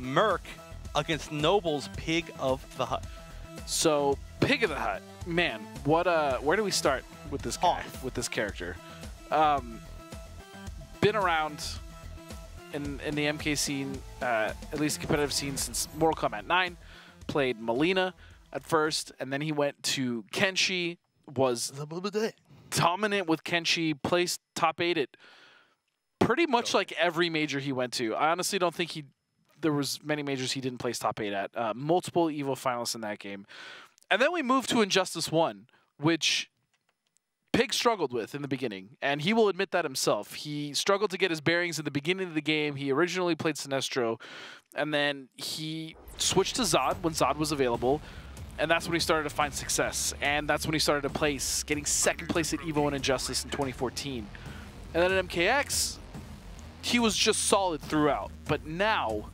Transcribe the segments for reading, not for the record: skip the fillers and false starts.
Murk against Noble's Pig of the Hut. So, Pig of the Hut, man, what? Where do we start with this guy, with this character? Been around in the MK scene, at least competitive scene, since Mortal Kombat 9. Played Melina at first, and then he went to Kenshi. Was dominant with Kenshi. Placed top 8 at pretty much like every major he went to. I honestly don't think there was many majors he didn't place top 8 at. Multiple EVO finalists in that game. And then we moved to Injustice 1, which Pig struggled with in the beginning, and he will admit that himself. He struggled to get his bearings in the beginning of the game. He originally played Sinestro, and then he switched to Zod when Zod was available, and that's when he started to find success. And that's when he started to place, getting second place at EVO and Injustice in 2014. And then at MKX, he was just solid throughout. But now,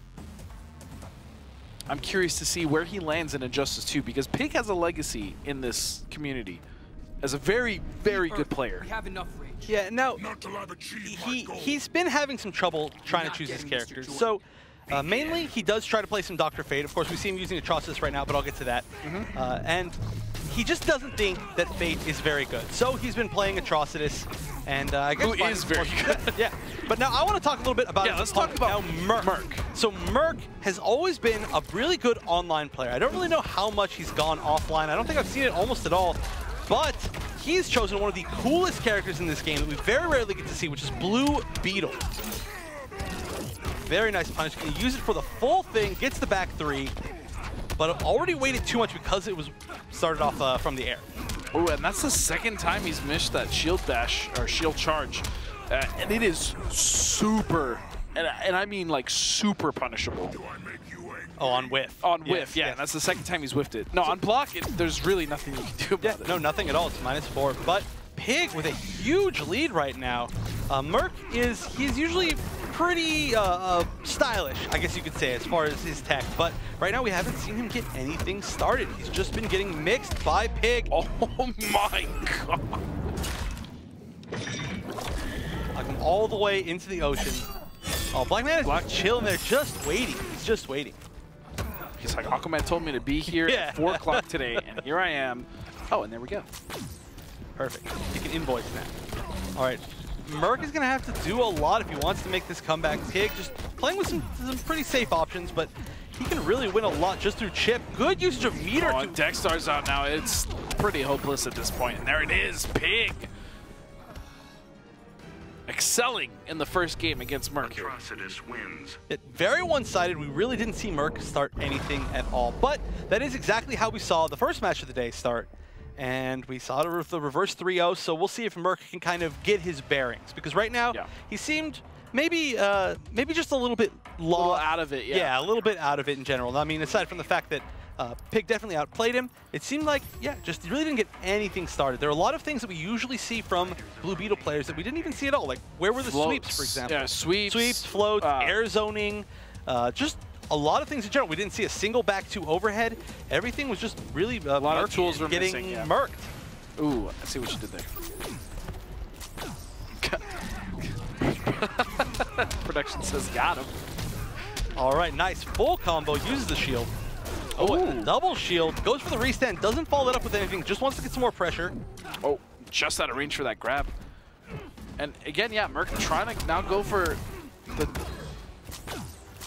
I'm curious to see where he lands in Injustice 2, because Pig has a legacy in this community as a very, very good player. We have enough rage. Yeah, now, he's been having some trouble trying to choose his characters. So, mainly, he does try to play some Dr. Fate. Of course, we see him using Atrocitus right now, but I'll get to that. And he just doesn't think that Fate is very good. So he's been playing Atrocitus, and I guess... Who is very good. Yeah. But now I want to talk a little bit about... Yeah, let's talk about Murk. So Murk has always been a really good online player. I don't really know how much he's gone offline. I don't think I've seen it almost at all. But he's chosen one of the coolest characters in this game that we very rarely get to see, which is Blue Beetle. Very nice punish. Can use it for the full thing, gets the back 3, but I've already waited too much because it was started off from the air. Oh, and that's the second time he's missed that shield dash, or shield charge. And it is super, and I mean like super punishable. Oh, on whiff. On whiff, yeah. That's the second time he's whiffed it. No, on block, there's really nothing you can do about it. No, nothing at all. It's -4. But Pig with a huge lead right now. Murk he's usually pretty stylish, I guess you could say, as far as his tech. But right now we haven't seen him get anything started. He's just been getting mixed by Pig. Oh my god. Like him all the way into the ocean. Oh, Black Man is chilling there, just waiting. He's just waiting. He's like, Aquaman told me to be here at 4 o'clock today, and here I am. Oh, and there we go. Perfect. You can invoice that. All right. Murk is going to have to do a lot if he wants to make this comeback. Pig just playing with some pretty safe options, but he can really win a lot just through chip. Good usage of meter. Oh, and Dextar's out now. It's pretty hopeless at this point. And there it is, Pig. Excelling in the first game against Murk. Atrocitus wins. Very one-sided. We really didn't see Murk start anything at all. But that is exactly how we saw the first match of the day start. And we saw the reverse 3-0, so we'll see if Murk can kind of get his bearings. Because right now, he seemed maybe just a little bit out of it, yeah, a little bit out of it in general. I mean, aside from the fact that Pig definitely outplayed him, it seemed like, just really didn't get anything started. There are a lot of things that we usually see from Blue Beetle players that we didn't even see at all. Like, where were the sweeps, for example? Yeah, sweeps. Sweeps, floats, air zoning, just a lot of things in general. We didn't see a single back 2 overhead. Everything was just really a lot of tools were getting missing, murked. Ooh, I see what you did there. Production says got him. All right, nice. Full combo, uses the shield. Oh, and a double shield. Goes for the restand, doesn't follow that up with anything, just wants to get some more pressure. Oh, just out of range for that grab. And again, Murk trying to now go for the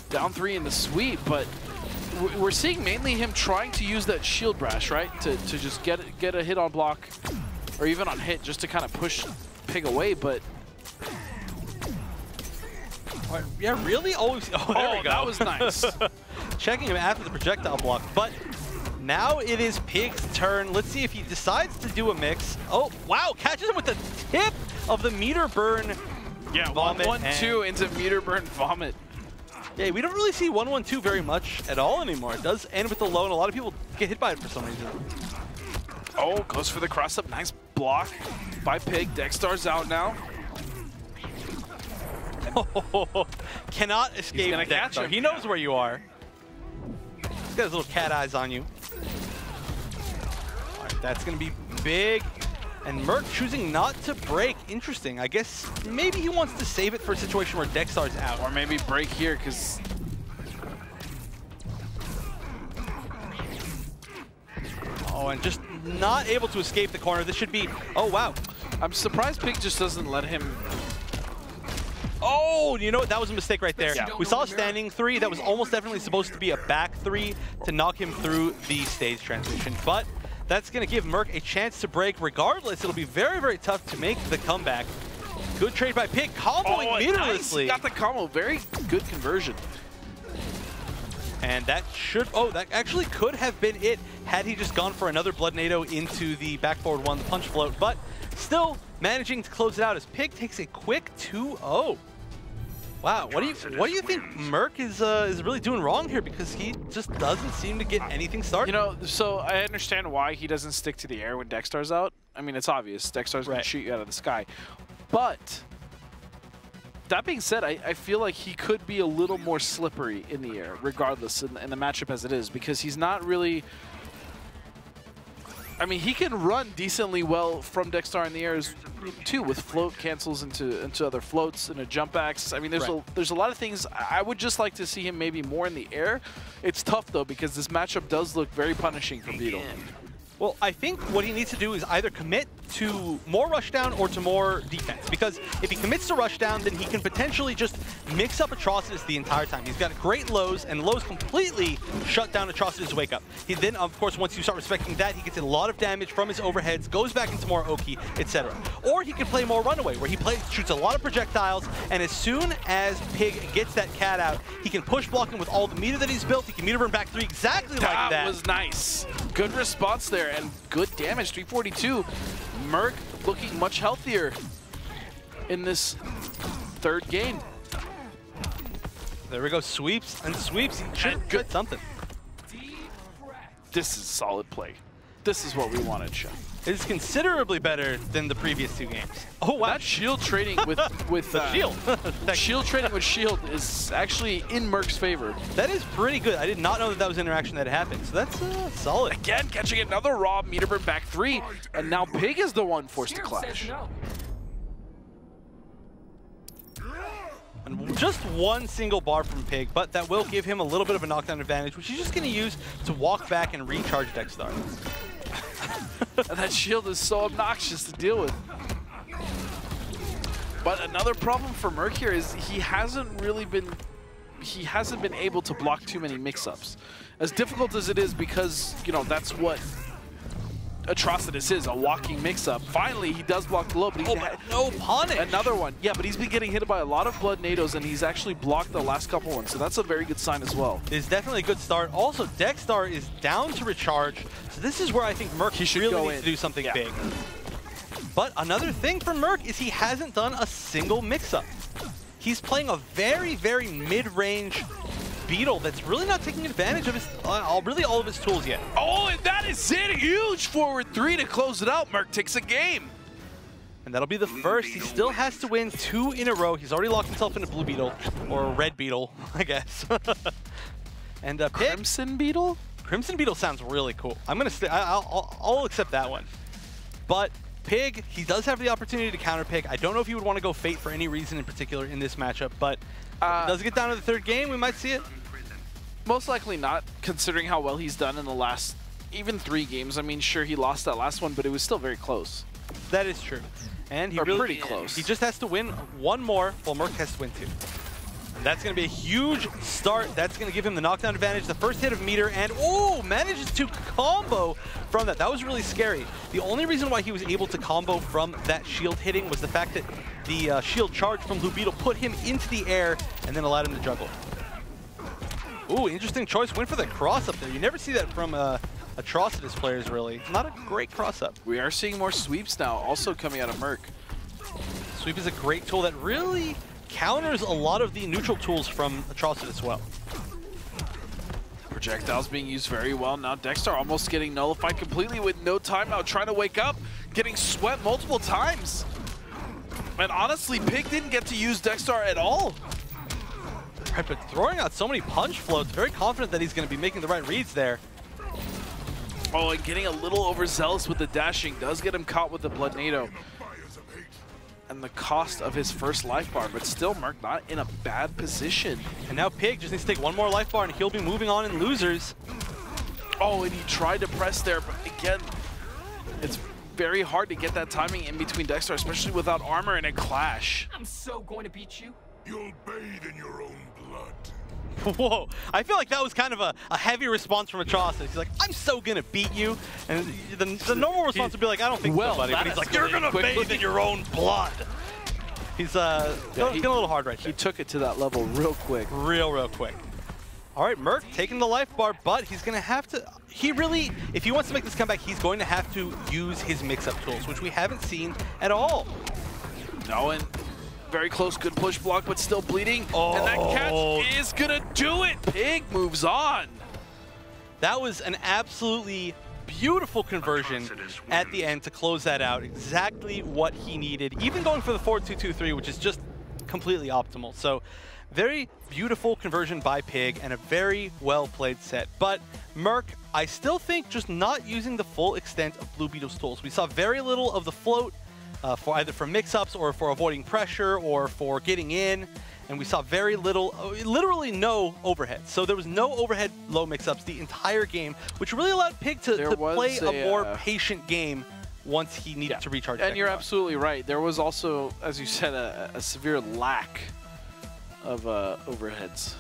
down 3 in the sweep, but we're seeing mainly him trying to use that shield brash, right? To just get a hit on block, or even on hit, just to kind of push Pig away, but... Yeah, really? Oh, there we go. That was nice. Checking him after the projectile block, but now it is Pig's turn. Let's see if he decides to do a mix. Oh, wow, catches him with the tip of the meter burn vomit. 1-1-2 into meter burn vomit. Yeah, we don't really see 1-1-2 very much at all anymore. It does end with the low, and a lot of people get hit by it for some reason. Oh, goes for the cross-up. Nice block by Pig. Dextar's out now. Cannot escape. He's gonna catch him. He knows where you are. He's got his little cat eyes on you. All right, that's going to be big. And Murk choosing not to break. Interesting. I guess maybe he wants to save it for a situation where Dextar's out. Or maybe break here, because Oh, and just not able to escape the corner. This should be, oh wow. I'm surprised Pig just doesn't let him. Oh, you know what? That was a mistake right there. Yeah. We saw a standing 3. That was almost definitely supposed to be a back 3 to knock him through the stage transition. But that's going to give Murk a chance to break. Regardless, it'll be very, very tough to make the comeback. Good trade by Pig, comboing meterlessly. Nice. Got the combo. Very good conversion. And that should, oh, that actually could have been it had he just gone for another Blood NATO into the back forward 1, the punch float. But still managing to close it out as Pig takes a quick 2-0. Wow, what do you think Murk is really doing wrong here? Because he just doesn't seem to get anything started. You know, so I understand why he doesn't stick to the air when Dextar's out. I mean, it's obvious. Dextar's going to shoot you out of the sky. But that being said, I feel like he could be a little more slippery in the air, regardless in the matchup as it is, because he's not really... I mean, he can run decently well from Dextar in the air too, with float cancels into other floats and a jump axe. I mean, there's a lot of things. I would just like to see him maybe more in the air. It's tough though, because this matchup does look very punishing for Beetle. Well, I think what he needs to do is either commit to more rushdown or to more defense. Because if he commits to rushdown, then he can potentially just mix up Atrocitus the entire time. He's got great lows, and lows completely shut down Atrocitus' wake up. He then, of course, once you start respecting that, he gets a lot of damage from his overheads, goes back into more Oki, etc. Or he can play more runaway, where he shoots a lot of projectiles, and as soon as Pig gets that cat out, he can push block him with all the meter that he's built. He can meter burn back 3 exactly like that. That was nice. Good response there, and good damage, 342. Murk looking much healthier in this third game. There we go, sweeps and sweeps. He should get something. This is solid play. This is what we wanted, Chef. It is considerably better than the previous 2 games. Oh wow! That shield trading with the shield. Shield trading with shield is actually in Murk's favor. That is pretty good. I did not know that was an interaction that happened. So that's solid. Again, catching another raw meter burn back 3, and now Pig is the one forced to clash. And just one single bar from Pig, but that will give him a little bit of a knockdown advantage, which he's just going to use to walk back and recharge Dextar. And that shield is so obnoxious to deal with. But another problem for Murk here is he hasn't been able to block too many mix-ups. As difficult as it is, because, you know, that's what Atrocitus is, a walking mix-up. Finally, he does block the low, but he's had no punish. Another one. Yeah, but he's been getting hit by a lot of Blood NATOs, and he's actually blocked the last couple ones, so that's a very good sign as well. It's definitely a good start. Also, Dextar is down to recharge, so this is where I think Murk really needs to do something big. But another thing for Murk is he hasn't done a single mix-up. He's playing a very, very mid-range Beetle that's really not taking advantage of his, really all of his tools yet. Oh, and that is it! Huge forward 3 to close it out. Murk takes a game. And that'll be the first. He still has to win 2 in a row. He's already locked himself into Blue Beetle, or Red Beetle, I guess. And Crimson Beetle? Crimson Beetle sounds really cool. I'm gonna stay. I'll accept that one. But Pig, he does have the opportunity to counter Pig. I don't know if he would want to go Fate for any reason in particular in this matchup, but does it get down to the 3rd game? We might see it. Most likely not, considering how well he's done in the last even 3 games. I mean, sure, he lost that last one, but it was still very close. That is true. And pretty close. He just has to win 1 more, while Murk has to win 2. And that's going to be a huge start. That's going to give him the knockdown advantage. The first hit of meter, and manages to combo from that. That was really scary. The only reason why he was able to combo from that shield hitting was the fact that the shield charge from Blue Beetle put him into the air and then allowed him to juggle. Ooh, interesting choice. Went for the cross up there. You never see that from Atrocitus players, really. Not a great cross up. We are seeing more sweeps now, also coming out of Murk. Sweep is a great tool that really counters a lot of the neutral tools from Atrocitus as well. Projectiles being used very well. Now Dextar almost getting nullified completely with no timeout, trying to wake up, getting swept multiple times. And honestly, Pig didn't get to use Dextar at all. Right, but throwing out so many punch floats, very confident that he's going to be making the right reads there. Oh, and getting a little overzealous with the dashing does get him caught with the Blood NATO. And the cost of his first life bar, but still Murk not in a bad position. And now Pig just needs to take 1 more life bar and he'll be moving on in losers. Oh, and he tried to press there, but again, it's very hard to get that timing in between Dexter, especially without armor in a clash. I'm so going to beat you. You'll bathe in your own blood. Whoa, I feel like that was kind of a heavy response from Atrocity. He's like, I'm so gonna beat you. And the normal response would be like, I don't think so, buddy. But he's like, you're gonna bathe in your own blood. He's getting a little hard right there. He took it to that level real quick. Real quick. All right, Murk taking the life bar, but he's going to have to, if he wants to make this comeback, he's going to have to use his mix-up tools, which we haven't seen at all. No, and very close, good push block, but still bleeding. Oh. And that catch is going to do it. Pig moves on. That was an absolutely beautiful conversion at the end to close that out. Exactly what he needed, even going for the 4-2-2-3, which is just completely optimal. So very beautiful conversion by Pig and a very well-played set. But Murk, I still think just not using the full extent of Blue Beetle's tools. We saw very little of the float for either for mix-ups or for avoiding pressure or for getting in. And we saw very little, literally no overhead. So there was no overhead low mix-ups the entire game, which really allowed Pig to play a more patient game once he needed to recharge. And you're absolutely right. There was also, as you said, a severe lack of overheads.